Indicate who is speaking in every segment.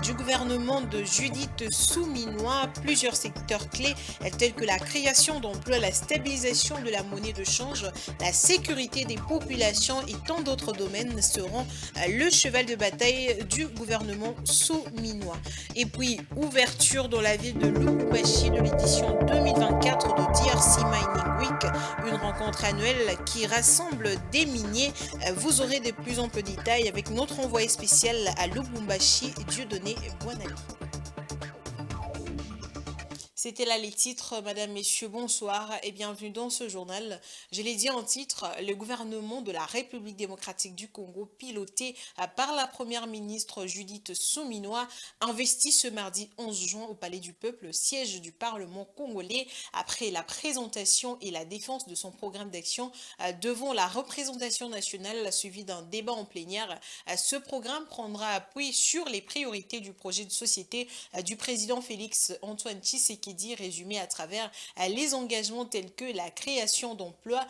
Speaker 1: du gouvernement de Judith Souminois. Plusieurs secteurs clés tels que la création d'emplois, la stabilisation de la monnaie de change, la sécurité des populations et tant d'autres domaines seront le cheval de bataille du gouvernement souminois. Et puis, ouverture dans la ville de Lubumbashi de l'édition 2024 de DRC Mining Week, une rencontre annuelle qui rassemble des miniers. Vous aurez de plus amples détails avec notre envoyé spécial à Lubumbashi, Dieudonné Boinali. C'était là les titres, mesdames, messieurs, bonsoir et bienvenue dans ce journal. Je l'ai dit en titre, le gouvernement de la République démocratique du Congo, piloté par la première ministre Judith Souminois, investit ce mardi 11 juin au Palais du Peuple, siège du Parlement congolais, après la présentation et la défense de son programme d'action devant la représentation nationale, suivi d'un débat en plénière. Ce programme prendra appui sur les priorités du projet de société du président Félix Antoine Tshisekedi, résumé à travers les engagements tels que la création d'emplois,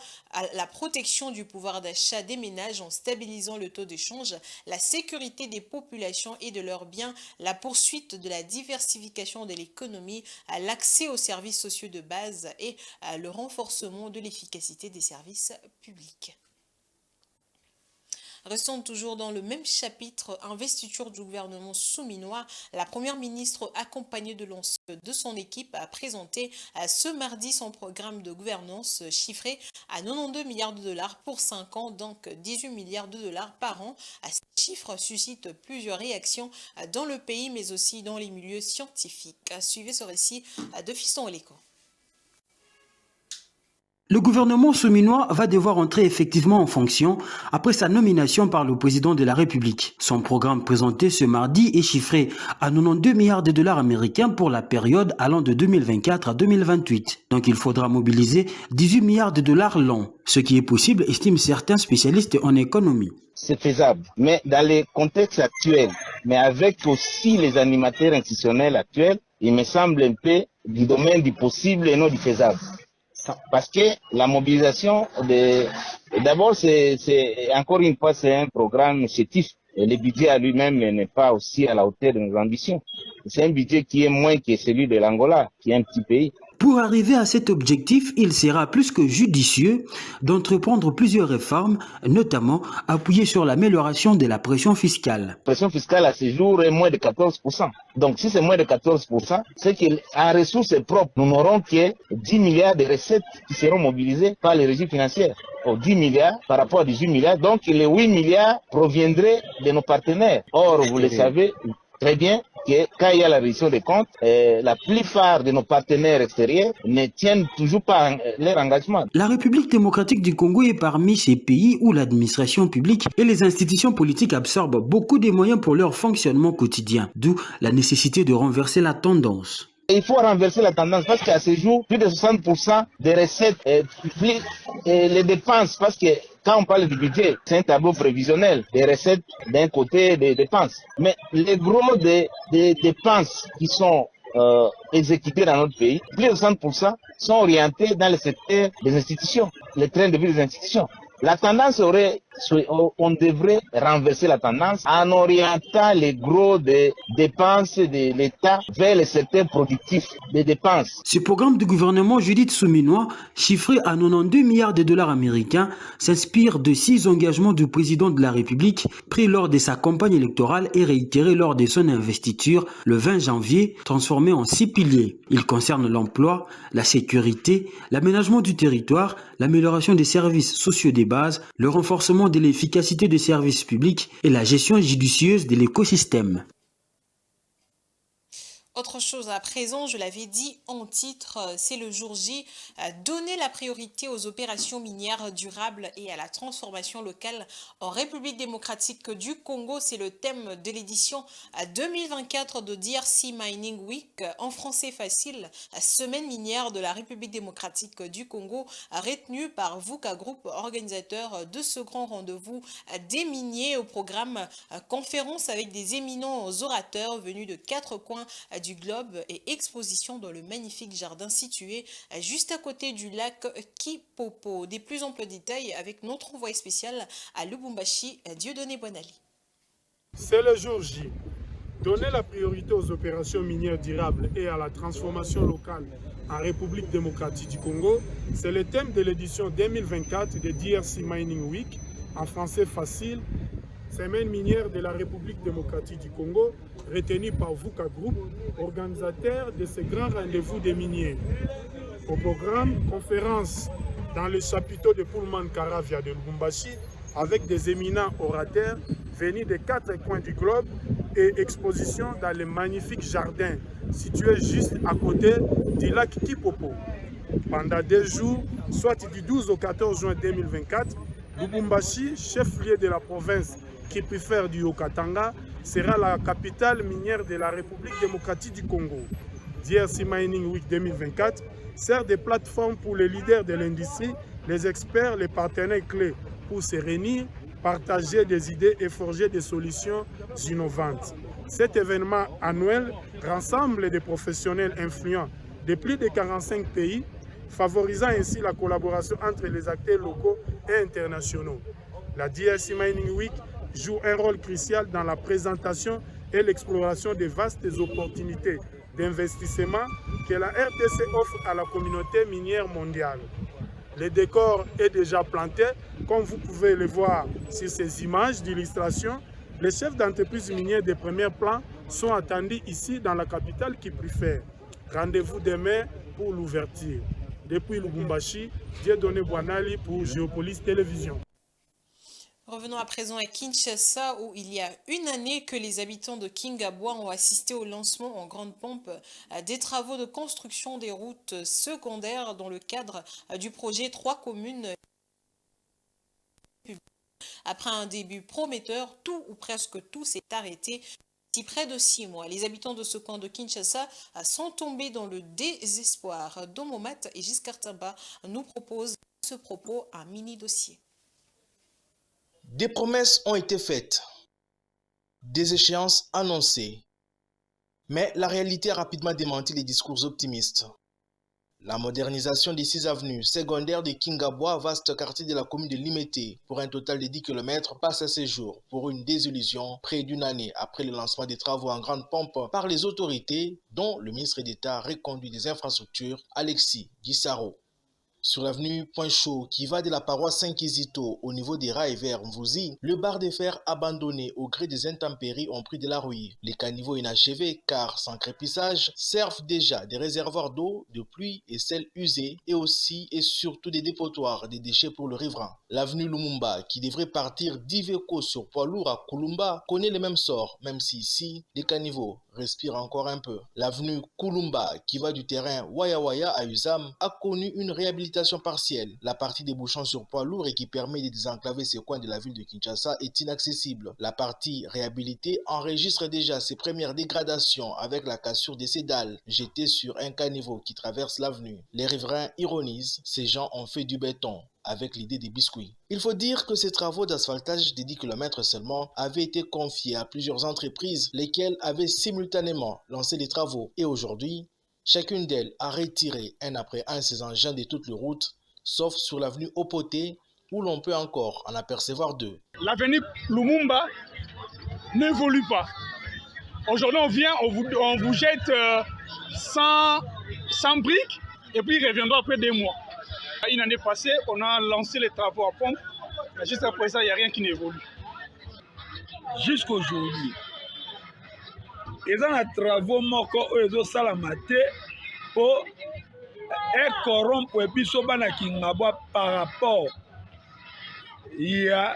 Speaker 1: la protection du pouvoir d'achat des ménages en stabilisant le taux d'échange, la sécurité des populations et de leurs biens, la poursuite de la diversification de l'économie, l'accès aux services sociaux de base et le renforcement de l'efficacité des services publics. Restons toujours dans le même chapitre, investiture du gouvernement souminois. La première ministre, accompagnée de l'ensemble de son équipe, a présenté ce mardi son programme de gouvernance chiffré à 92 milliards de dollars pour 5 ans, donc 18 milliards de dollars par an. Ce chiffre suscite plusieurs réactions dans le pays, mais aussi dans les milieux scientifiques. Suivez ce récit de Fiston Oleko.
Speaker 2: Le gouvernement souminois va devoir entrer effectivement en fonction après sa nomination par le président de la République. Son programme présenté ce mardi est chiffré à 92 milliards de dollars américains pour la période allant de 2024 à 2028. Donc il faudra mobiliser 18 milliards de dollars l'an, ce qui est possible, estiment certains spécialistes en économie.
Speaker 3: C'est faisable, mais dans les contextes actuels, mais avec aussi les animateurs institutionnels actuels, il me semble un peu du domaine du possible et non du faisable. Parce que la mobilisation, d'abord, c'est encore une fois, c'est un programme chétif. Et le budget à lui-même n'est pas aussi à la hauteur de nos ambitions. C'est un budget qui est moins que celui de l'Angola, qui est un petit pays.
Speaker 2: Pour arriver à cet objectif, il sera plus que judicieux d'entreprendre plusieurs réformes, notamment appuyées sur l'amélioration de la pression fiscale.
Speaker 3: La pression fiscale à ce jour est moins de 14%. Donc si c'est moins de 14%, c'est qu'en ressources propres, nous n'aurons que 10 milliards de recettes qui seront mobilisées par les régies financières. 10 milliards par rapport à 18 milliards, donc les 8 milliards proviendraient de nos partenaires. Or, vous le savez très bien que quand il y a la révision des comptes, la plupart de nos partenaires extérieurs ne tiennent toujours pas leur engagement.
Speaker 2: La République démocratique du Congo est parmi ces pays où l'administration publique et les institutions politiques absorbent beaucoup de moyens pour leur fonctionnement quotidien, d'où la nécessité de renverser la tendance.
Speaker 3: Il faut renverser la tendance parce qu'à ce jour, plus de 60% des recettes, les dépenses, parce que quand on parle du budget, c'est un tableau prévisionnel des recettes d'un côté des dépenses. Mais les gros des dépenses qui sont exécutées dans notre pays, plus de 60% sont orientés dans le secteur des institutions, les trains de vie des institutions. La tendance on devrait renverser la tendance en orientant les gros des dépenses de l'État vers le secteur productif des dépenses.
Speaker 2: Ce programme du gouvernement Judith Souminois, chiffré à 92 milliards de dollars américains, s'inspire de 6 engagements du président de la République pris lors de sa campagne électorale et réitérés lors de son investiture le 20 janvier, transformés en 6 piliers. Ils concernent l'emploi, la sécurité, l'aménagement du territoire, l'amélioration des services sociaux des bases, le renforcement de l'efficacité des services publics et la gestion judicieuse de l'écosystème.
Speaker 1: Autre chose à présent, je l'avais dit en titre, c'est le jour J, donner la priorité aux opérations minières durables et à la transformation locale en République démocratique du Congo. C'est le thème de l'édition 2024 de DRC Mining Week, en français facile, semaine minière de la République démocratique du Congo, retenue par VUCA Group, organisateur de ce grand rendez-vous des miniers au programme conférence avec des éminents orateurs venus de 4 coins du globe et exposition dans le magnifique jardin situé juste à côté du lac Kipopo. Des plus amples détails avec notre envoyé spécial à Lubumbashi, Dieudonné Boinali.
Speaker 4: C'est le jour J. Donner la priorité aux opérations minières durables et à la transformation locale en République démocratique du Congo, c'est le thème de l'édition 2024 de DRC Mining Week, en français facile, semaine minière de la République démocratique du Congo, retenue par VUCA Group, organisateur de ce grand rendez-vous des miniers. Au programme, conférence dans le chapiteau de Pullman Caravia de Lubumbashi, avec des éminents orateurs venus des 4 coins du globe et exposition dans le magnifique jardin situé juste à côté du lac Kipopo. Pendant 2 jours, soit du 12 au 14 juin 2024, Lubumbashi, chef-lieu de la province qui préfère du Haut-Katanga, sera la capitale minière de la République démocratique du Congo. DRC Mining Week 2024 sert de plateforme pour les leaders de l'industrie, les experts, les partenaires clés pour se réunir, partager des idées et forger des solutions innovantes. Cet événement annuel rassemble des professionnels influents de plus de 45 pays, favorisant ainsi la collaboration entre les acteurs locaux et internationaux. La DRC Mining Week joue un rôle crucial dans la présentation et l'exploration des vastes opportunités d'investissement que la RDC offre à la communauté minière mondiale. Le décor est déjà planté, comme vous pouvez le voir sur ces images d'illustration. Les chefs d'entreprise minières de premier plan sont attendus ici dans la capitale qui préfère. Rendez-vous demain pour l'ouverture. Depuis Lubumbashi, Dieudonné Bouanali pour Géopolis Télévision.
Speaker 1: Revenons à présent à Kinshasa où il y a une année que les habitants de Kingabwa ont assisté au lancement en grande pompe des travaux de construction des routes secondaires dans le cadre du projet 3 communes. Après un début prometteur, tout ou presque tout s'est arrêté d'ici près de 6 mois. Les habitants de ce coin de Kinshasa sont tombés dans le désespoir. Domomat et Giscard Timba nous proposent à ce propos un mini-dossier.
Speaker 5: Des promesses ont été faites, des échéances annoncées, mais la réalité a rapidement démenti les discours optimistes. La modernisation des 6 avenues secondaires de Kingabwa, vaste quartier de la commune de Limete, pour un total de 10 km, passe à ce jour pour une désillusion près d'une année après le lancement des travaux en grande pompe par les autorités, dont le ministre d'État reconduit des infrastructures, Alexis Guissaro. Sur l'avenue Point Chaud, qui va de la paroisse Saint-Kizito au niveau des rails vers Mvouzi, le bar de fer abandonné au gré des intempéries ont pris de la rouille. Les caniveaux inachevés, car sans crépissage, servent déjà des réservoirs d'eau, de pluie et sel usés, et aussi et surtout des dépotoirs des déchets pour le riverain. L'avenue Lumumba, qui devrait partir d'Iveco sur poids lourd à Kulumba, connaît le même sort, même si ici, les caniveaux respirent encore un peu. L'avenue Kulumba, qui va du terrain Waya à Uzam, a connu une réhabilitation partielle. La partie des bouchons sur poids lourd et qui permet de désenclaver ces coins de la ville de Kinshasa est inaccessible. La partie réhabilitée enregistre déjà ses premières dégradations avec la cassure de ces dalles jetées sur un caniveau qui traverse l'avenue. Les riverains ironisent, ces gens ont fait du béton avec l'idée des biscuits. Il faut dire que ces travaux d'asphaltage de 10 km seulement avaient été confiés à plusieurs entreprises, lesquelles avaient simultanément lancé les travaux. Et aujourd'hui, chacune d'elles a retiré un après un ses engins de toutes les routes, sauf sur l'avenue Opoté, où l'on peut encore en apercevoir 2.
Speaker 6: L'avenue Lumumba n'évolue pas. Aujourd'hui, on vient, on vous jette 100 briques, et puis il reviendra après 2 mois. Une année passée, on a lancé les travaux à pompe. Juste après ça, il n'y a rien qui n'évolue.
Speaker 7: Jusqu'aujourd'hui, ils ont des travaux ils ont salamate pour corrompre et puis sobana Kingabwa par rapport il y a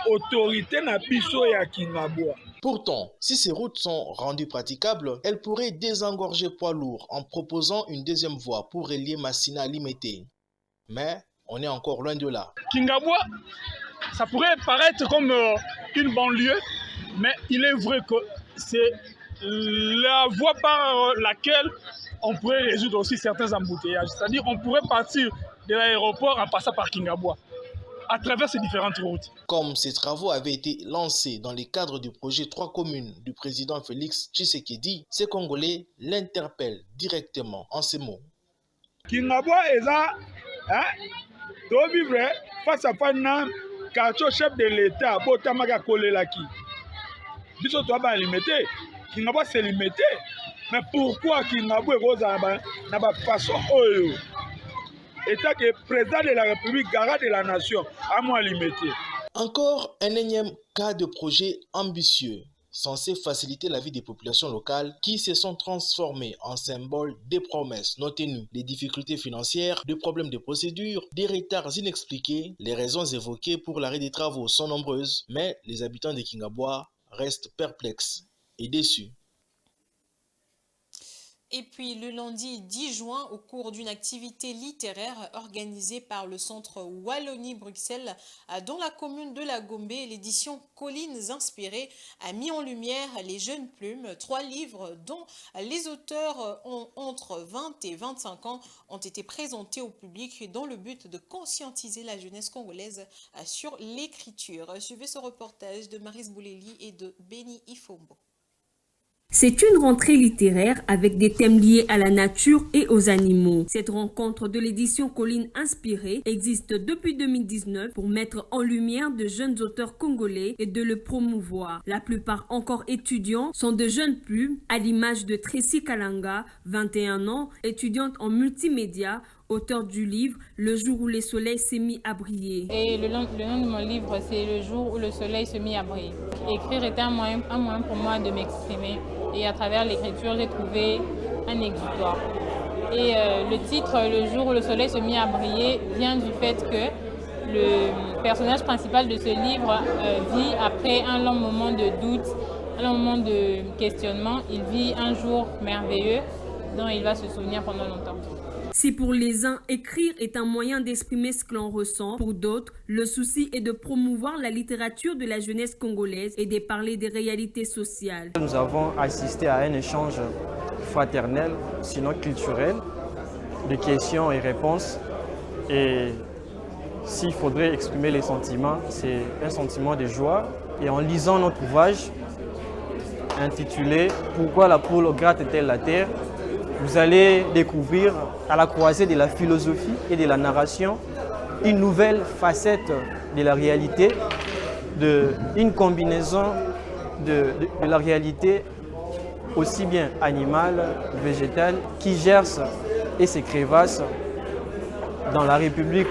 Speaker 7: autorité na biso ya Kingabwa.
Speaker 5: Pourtant, si ces routes sont rendues praticables, elles pourraient désengorger poids lourds en proposant une deuxième voie pour relier Massina à Limete. Mais on est encore loin de là.
Speaker 6: Kingabwa, ça pourrait paraître comme une banlieue, mais il est vrai que c'est la voie par laquelle on pourrait résoudre aussi certains embouteillages. C'est-à-dire qu'on pourrait partir de l'aéroport en passant par Kingabwa, à travers ces différentes routes.
Speaker 5: Comme ces travaux avaient été lancés dans le cadre du projet 3 communes du président Félix Tshisekedi, ces Congolais l'interpellent directement en ces mots.
Speaker 7: Kingabwa est là, to vivre face à face na quartier chef de l'État, Botamaka Kolelaki. biso to ba limité Kingabo c'est limité mais pourquoi Kingabo ekozala na ba façon oyo état que président de la République garant de la nation à moins limité.
Speaker 5: Encore un énième cas de projet ambitieux censé faciliter la vie des populations locales qui se sont transformées en symboles des promesses non tenues, des difficultés financières, des problèmes de procédure, des retards inexpliqués. Les raisons évoquées pour l'arrêt des travaux sont nombreuses, mais les habitants de Kingabwa restent perplexes et déçus.
Speaker 1: Et puis le lundi 10 juin, au cours d'une activité littéraire organisée par le Centre Wallonie-Bruxelles dans la commune de La Gombe, l'édition Collines Inspirées a mis en lumière les jeunes plumes. 3 livres dont les auteurs ont entre 20 et 25 ans ont été présentés au public dans le but de conscientiser la jeunesse congolaise sur l'écriture. Suivez ce reportage de Maris Bouleli et de Benny Ifombo.
Speaker 8: C'est une rentrée littéraire avec des thèmes liés à la nature et aux animaux. Cette rencontre de l'édition Collines Inspirées existe depuis 2019 pour mettre en lumière de jeunes auteurs congolais et de le promouvoir. La plupart encore étudiants sont de jeunes plumes, à l'image de Tracy Kalanga, 21 ans, étudiante en multimédia, auteur du livre « Le jour où le soleil s'est mis à briller ».
Speaker 9: Et le nom de mon livre, c'est « Le jour où le soleil s'est mis à briller ». Écrire était un moyen pour moi de m'exprimer. Et à travers l'écriture, j'ai trouvé un exutoire. Et le titre « Le jour où le soleil s'est mis à briller » vient du fait que le personnage principal de ce livre vit après un long moment de doute, un long moment de questionnement. Il vit un jour merveilleux dont il va se souvenir pendant longtemps.
Speaker 8: Si pour les uns, écrire est un moyen d'exprimer ce que l'on ressent, pour d'autres, le souci est de promouvoir la littérature de la jeunesse congolaise et de parler des réalités sociales.
Speaker 10: Nous avons assisté à un échange fraternel, sinon culturel, de questions et réponses. Et s'il faudrait exprimer les sentiments, c'est un sentiment de joie. Et en lisant notre ouvrage intitulé « Pourquoi la poule gratte-t-elle la terre ?», vous allez découvrir à la croisée de la philosophie et de la narration une nouvelle facette de la réalité, une combinaison de la réalité aussi bien animale, végétale, qui gerce et se crévasse dans la République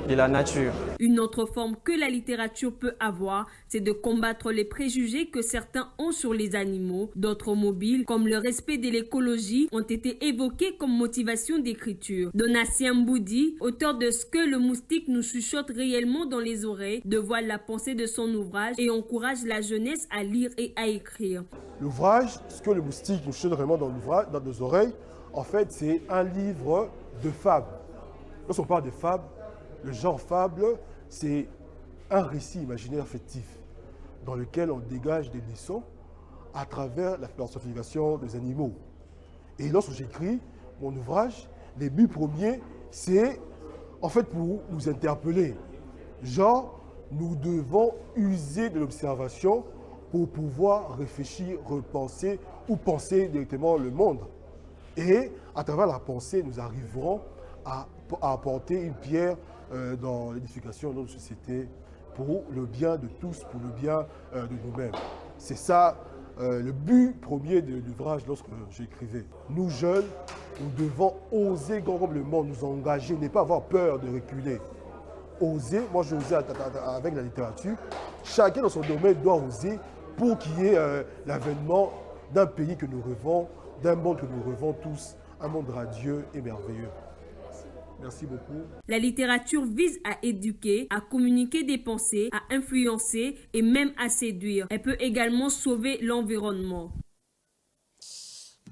Speaker 10: de la nature.
Speaker 8: Une autre forme que la littérature peut avoir, c'est de combattre les préjugés que certains ont sur les animaux. D'autres mobiles, comme le respect de l'écologie, ont été évoqués comme motivation d'écriture. Donatien Mboudi, auteur de Ce que le moustique nous chuchote réellement dans les oreilles, dévoile la pensée de son ouvrage et encourage la jeunesse à lire et à écrire.
Speaker 11: L'ouvrage, Ce que le moustique nous chuchote réellement dans nos oreilles, en fait, c'est un livre de fables. Lorsqu'on parle de fables, le genre fable, c'est un récit imaginaire fictif dans lequel on dégage des leçons à travers la personnification des animaux. Et lorsque j'écris mon ouvrage, les buts premiers, c'est en fait pour nous interpeller. Genre, nous devons user de l'observation pour pouvoir réfléchir, repenser ou penser directement le monde. Et à travers la pensée, nous arriverons à apporter une pierre dans l'édification de notre société pour le bien de tous, pour le bien de nous-mêmes. C'est ça le but premier de l'ouvrage lorsque j'écrivais. Nous jeunes, nous devons oser grand comme le monde, nous engager, ne pas avoir peur de reculer. Oser, moi j'ai osé avec la littérature, chacun dans son domaine doit oser pour qu'il y ait l'avènement d'un pays que nous rêvons, d'un monde que nous rêvons tous, un monde radieux et merveilleux. Merci beaucoup.
Speaker 8: La littérature vise à éduquer, à communiquer des pensées, à influencer et même à séduire. Elle peut également sauver l'environnement.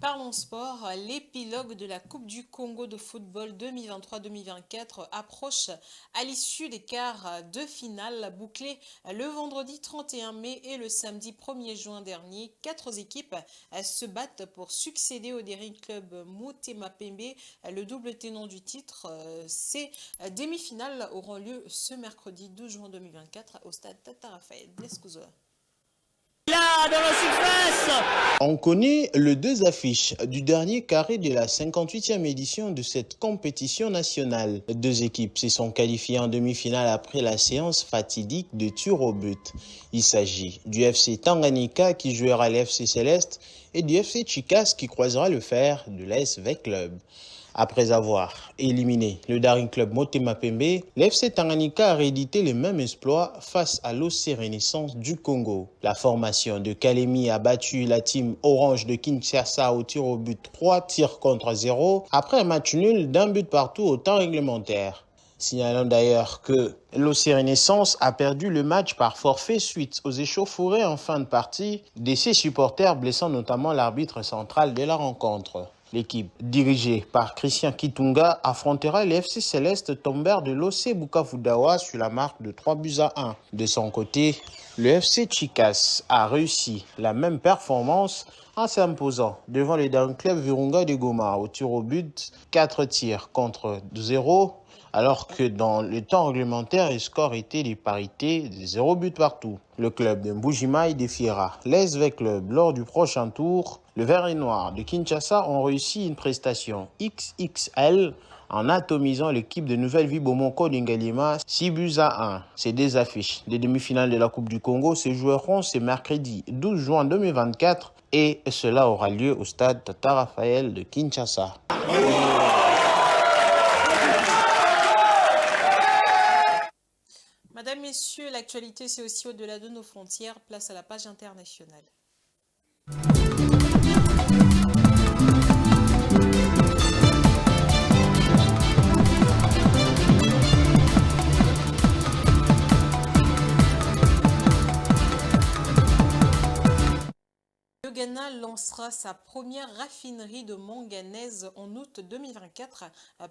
Speaker 1: Parlons sport, l'épilogue de la Coupe du Congo de football 2023-2024 approche à l'issue des quarts de finale bouclés le vendredi 31 mai et le samedi 1er juin dernier. 4 équipes se battent pour succéder au Daring Club Motema Pembe. Le double tenant du titre, ces demi-finales auront lieu ce mercredi 12 juin 2024 au stade Tata Raphaël Blescuzola.
Speaker 12: dans la surface.
Speaker 13: On connaît les deux affiches du dernier carré de la 58e édition de cette compétition nationale. Deux équipes se sont qualifiées en demi-finale après la séance fatidique de tirs au but. Il s'agit du FC Tanganyika qui jouera l'FC Céleste et du FC Chicas qui croisera le fer de l'ASV Club. Après avoir éliminé le Daring Club Motema Pembe, l'FC Tanganyika a réédité les mêmes exploits face à l'OC Renaissance du Congo. La formation de Kalemi a battu la team Orange de Kinshasa au tir au but 3 tirs contre 0 après un match nul d'un but partout au temps réglementaire. Signalons d'ailleurs que l'OC Renaissance a perdu le match par forfait suite aux échauffourées en fin de partie de ses supporters, blessant notamment l'arbitre central de la rencontre. L'équipe dirigée par Christian Kitunga affrontera les FC Céleste tombeur de l'OC Bukavu Dawa sur la marque de 3-1. De son côté, le FC Chicas a réussi la même performance en s'imposant devant le Daring Club Virunga de Goma au tir au but 4 tirs contre 0, alors que dans le temps réglementaire, le score était de parité de 0 but partout. Le club de Mbujimai défiera l'SV Club lors du prochain tour. Le Vert et Noir de Kinshasa ont réussi une prestation XXL en atomisant l'équipe de Nouvelle-Vie Bomoko d'Ingalima 6-1. Ces deux affiches des demi-finales de la Coupe du Congo se joueront ce mercredi 12 juin 2024 et cela aura lieu au stade Tata Raphaël de Kinshasa.
Speaker 1: Madame, Messieurs, l'actualité c'est aussi au-delà de nos frontières. Place à la page internationale. Le Ghana lancera sa première raffinerie de manganèse en août 2024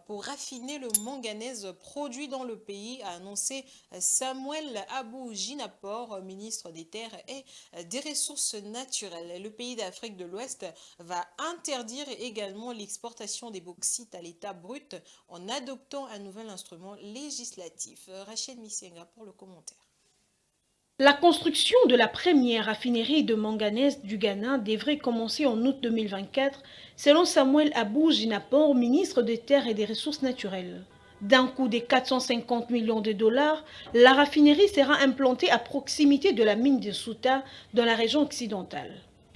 Speaker 1: pour raffiner le manganèse produit dans le pays, a annoncé Samuel Abou Jinapor, ministre des Terres et des Ressources naturelles. Le pays d'Afrique de l'Ouest va interdire également l'exportation des bauxites à l'état brut en adoptant un nouvel instrument législatif. Rachel Misenga pour le commentaire.
Speaker 14: La construction de la première raffinerie de manganèse du Ghana devrait commencer en août 2024, selon Samuel Abou Jinapor, ministre des Terres et des Ressources naturelles. D'un coût de 450 millions de dollars, la raffinerie sera implantée à proximité de la mine de Souta dans la région occidentale.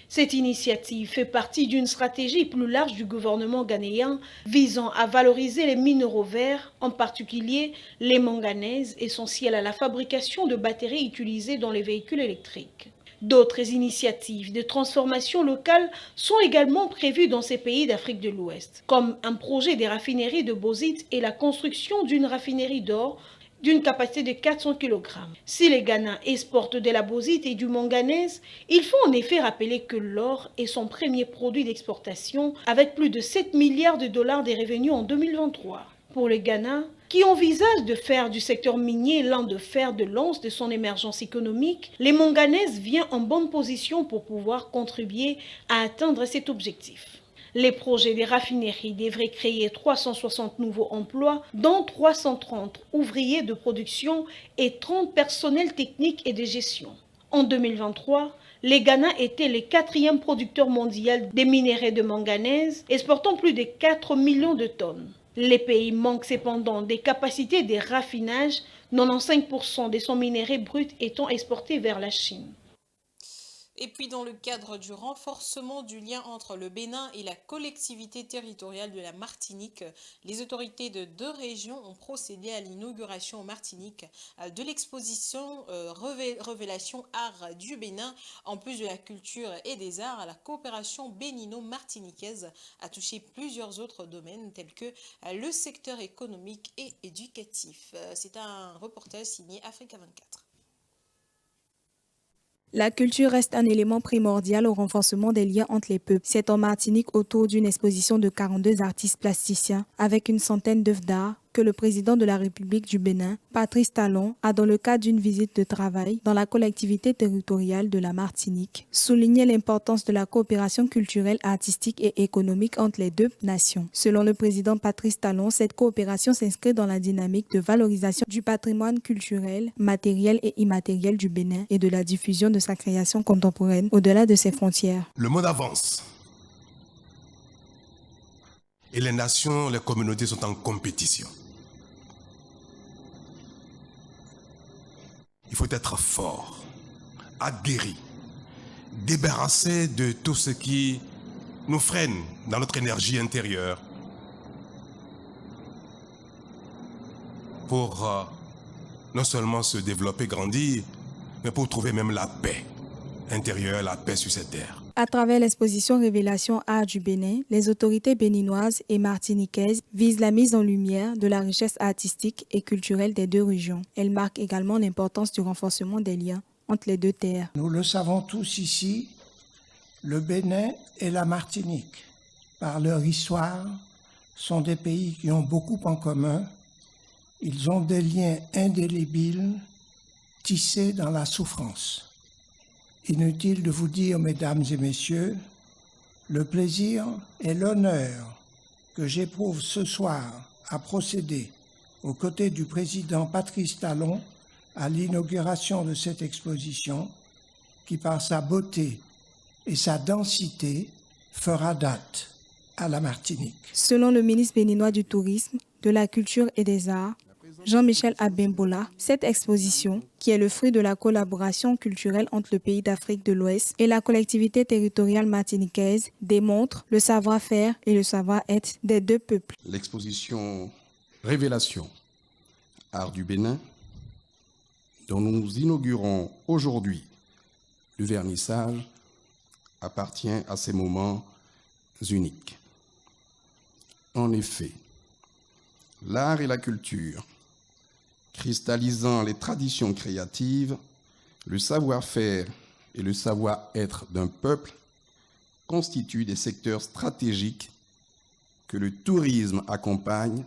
Speaker 14: Cette initiative fait partie d'une stratégie plus large du gouvernement ghanéen visant à valoriser les minéraux verts, en particulier les manganèses, essentiels à la fabrication de batteries utilisées dans les véhicules électriques. D'autres initiatives de transformation locale sont également prévues dans ces pays d'Afrique de l'Ouest, comme un projet de raffinerie de bauxite et la construction d'une raffinerie d'or d'une capacité de 400 kg. Si les Ghana exportent de la bauxite et du manganèse, il faut en effet rappeler que l'or est son premier produit d'exportation avec plus de 7 milliards de dollars de revenus en 2023. Pour le Ghana, qui envisage de faire du secteur minier l'un de fer de lance de son émergence économique, les manganèses viennent en bonne position pour pouvoir contribuer à atteindre cet objectif. Les projets de raffinerie devraient créer 360 nouveaux emplois, dont 330 ouvriers de production et 30 personnels techniques et de gestion. En 2023, le Ghana était le 4e producteur mondial des minerais de manganèse, exportant plus de 4 millions de tonnes. Les pays manquent cependant des capacités de raffinage, 95% de son minerai brut étant exporté vers la Chine.
Speaker 1: Et puis dans le cadre du renforcement du lien entre le Bénin et la collectivité territoriale de la Martinique, les autorités de deux régions ont procédé à l'inauguration en Martinique de l'exposition Révélation Art du Bénin. En plus de la culture et des arts, la coopération bénino-martiniquaise a touché plusieurs autres domaines tels que le secteur économique et éducatif. C'est un reportage signé Africa 24.
Speaker 15: La culture reste un élément primordial au renforcement des liens entre les peuples. C'est en Martinique autour d'une exposition de 42 artistes plasticiens avec une centaine d'œuvres d'art que le président de la République du Bénin, Patrice Talon, a dans le cadre d'une visite de travail dans la collectivité territoriale de la Martinique, souligné l'importance de la coopération culturelle, artistique et économique entre les deux nations. Selon le président Patrice Talon, cette coopération s'inscrit dans la dynamique de valorisation du patrimoine culturel, matériel et immatériel du Bénin et de la diffusion de sa création contemporaine au-delà de ses frontières.
Speaker 12: Le monde avance. Et les nations, les communautés sont en compétition. Il faut être fort, aguerri, débarrassé de tout ce qui nous freine dans notre énergie intérieure pour non seulement se développer, grandir, mais pour trouver même la paix intérieure, la paix sur cette terre.
Speaker 15: À travers l'exposition Révélation Art du Bénin, les autorités béninoises et martiniquaises visent la mise en lumière de la richesse artistique et culturelle des deux régions. Elle marque également l'importance du renforcement des liens entre les deux terres.
Speaker 16: Nous le savons tous ici, le Bénin et la Martinique, par leur histoire, sont des pays qui ont beaucoup en commun. Ils ont des liens indélébiles tissés dans la souffrance. Inutile de vous dire, mesdames et messieurs, le plaisir et l'honneur que j'éprouve ce soir à procéder aux côtés du président Patrice Talon à l'inauguration de cette exposition qui, par sa beauté et sa densité, fera date à la Martinique.
Speaker 15: Selon le ministre béninois du Tourisme, de la Culture et des Arts, Jean-Michel Abimbola, cette exposition, qui est le fruit de la collaboration culturelle entre le pays d'Afrique de l'Ouest et la collectivité territoriale martiniquaise, démontre le savoir-faire et le savoir-être des deux peuples.
Speaker 17: L'exposition Révélation, Art du Bénin, dont nous inaugurons aujourd'hui le vernissage, appartient à ces moments uniques. En effet, l'art et la culture, cristallisant les traditions créatives, le savoir-faire et le savoir-être d'un peuple, constituent des secteurs stratégiques que le tourisme accompagne,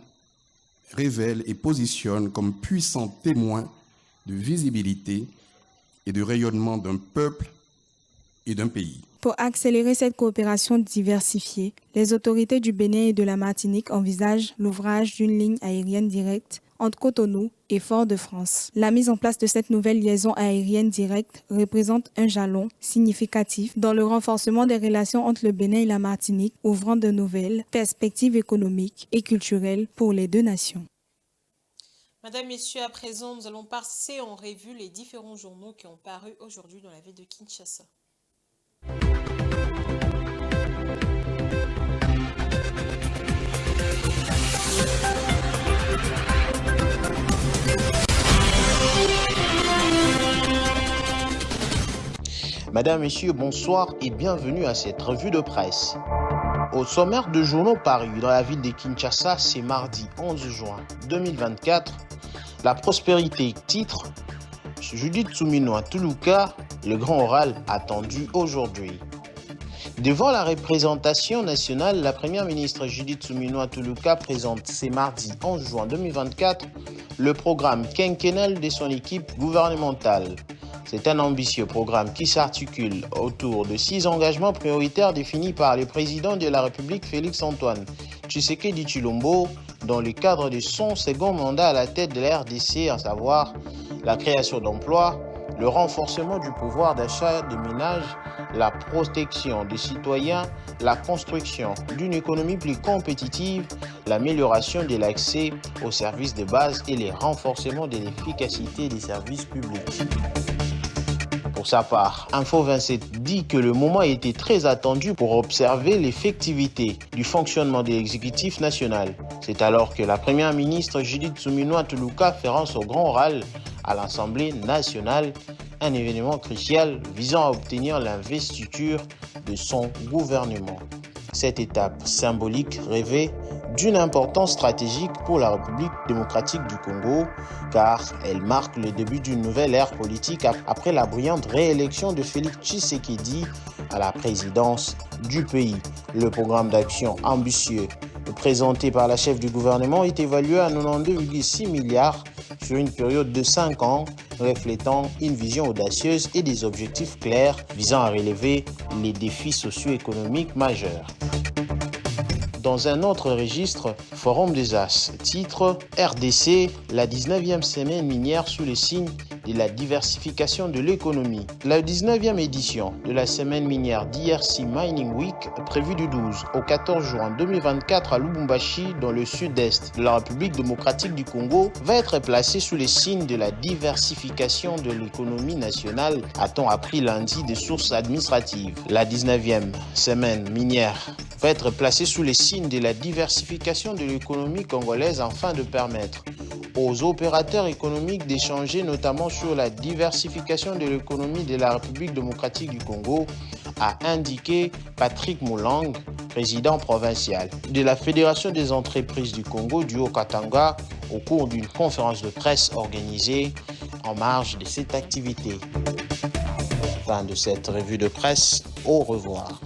Speaker 17: révèle et positionne comme puissants témoins de visibilité et de rayonnement d'un peuple et d'un pays.
Speaker 15: Pour accélérer cette coopération diversifiée, les autorités du Bénin et de la Martinique envisagent l'ouvrage d'une ligne aérienne directe entre Cotonou et Fort-de-France. La mise en place de cette nouvelle liaison aérienne directe représente un jalon significatif dans le renforcement des relations entre le Bénin et la Martinique, ouvrant de nouvelles perspectives économiques et culturelles pour les deux nations.
Speaker 1: Madame, Messieurs, à présent, nous allons passer en revue les différents journaux qui ont paru aujourd'hui dans la ville de Kinshasa.
Speaker 13: Madame, Messieurs, bonsoir et bienvenue à cette revue de presse. Au sommaire de journaux parus dans la ville de Kinshasa, c'est mardi 11 juin 2024. La prospérité titre Judith Souminoa Toulouka, le grand oral attendu aujourd'hui. Devant la représentation nationale, la première ministre Judith Souminoa Toulouka présente ce mardi 11 juin 2024 le programme quinquennal de son équipe gouvernementale. C'est un ambitieux programme qui s'articule autour de 6 engagements prioritaires définis par le président de la République Félix-Antoine Tshisekedi Tshilombo dans le cadre de son second mandat à la tête de la RDC, à savoir la création d'emplois, le renforcement du pouvoir d'achat des ménages, la protection des citoyens, la construction d'une économie plus compétitive, l'amélioration de l'accès aux services de base et le renforcement de l'efficacité des services publics. Pour sa part, Info 27 dit que le moment a été très attendu pour observer l'effectivité du fonctionnement de l'exécutif national. C'est alors que la première ministre Judith Souminoa Toulouka fera son grand oral à l'Assemblée nationale, un événement crucial visant à obtenir l'investiture de son gouvernement. Cette étape symbolique revêt d'une importance stratégique pour la République démocratique du Congo, car elle marque le début d'une nouvelle ère politique après la brillante réélection de Félix Tshisekedi à la présidence du pays. Le programme d'action ambitieux présenté par la chef du gouvernement est évalué à 92,6 milliards sur une période de 5 ans, reflétant une vision audacieuse et des objectifs clairs visant à relever les défis socio-économiques majeurs. Dans un autre registre, Forum des As, titre RDC, la 19e semaine minière sous le signe de la diversification de l'économie. La 19e édition de la semaine minière DRC Mining Week, prévue du 12 au 14 juin 2024 à Lubumbashi, dans le sud-est de la République démocratique du Congo, va être placée sous le signe de la diversification de l'économie nationale, a-t-on appris lundi des sources administratives. La 19e semaine minière va être placée sous le signe de la diversification de l'économie congolaise afin de permettre aux opérateurs économiques d'échanger notamment sur la diversification de l'économie de la République démocratique du Congo, a indiqué Patrick Moulang, président provincial de la Fédération des entreprises du Congo du Haut-Katanga, au cours d'une conférence de presse organisée en marge de cette activité. Fin de cette revue de presse, au revoir.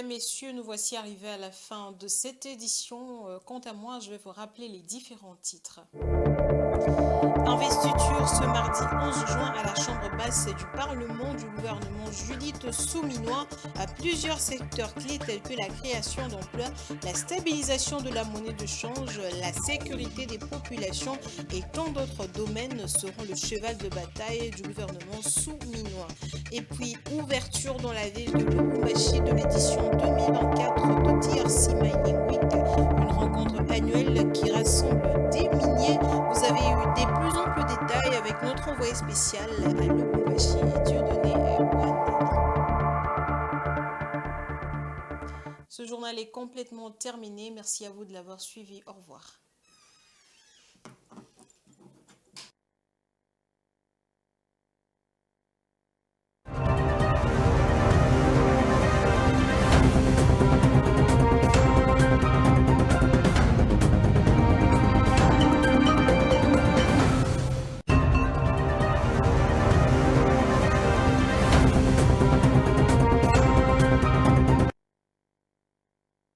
Speaker 1: Messieurs, nous voici arrivés à la fin de cette édition. Quant à moi, je vais vous rappeler les différents titres. Investiture ce mardi 11 juin à la Chambre basse du Parlement du gouvernement Judith Souminois à plusieurs secteurs clés tels que la création d'emplois, la stabilisation de la monnaie de change, la sécurité des populations et tant d'autres domaines seront le cheval de bataille du gouvernement Souminois. Et puis, ouverture dans la ville de Lubumbashi de l'édition 2024 de DRC Mining Week, une rencontre annuelle qui rassemble des miniers. Vous avez eu des plus amples détails avec notre envoyé spécial à Lubumbashi, Dieudonné Wanda. Ce journal est complètement terminé. Merci à vous de l'avoir suivi. Au revoir.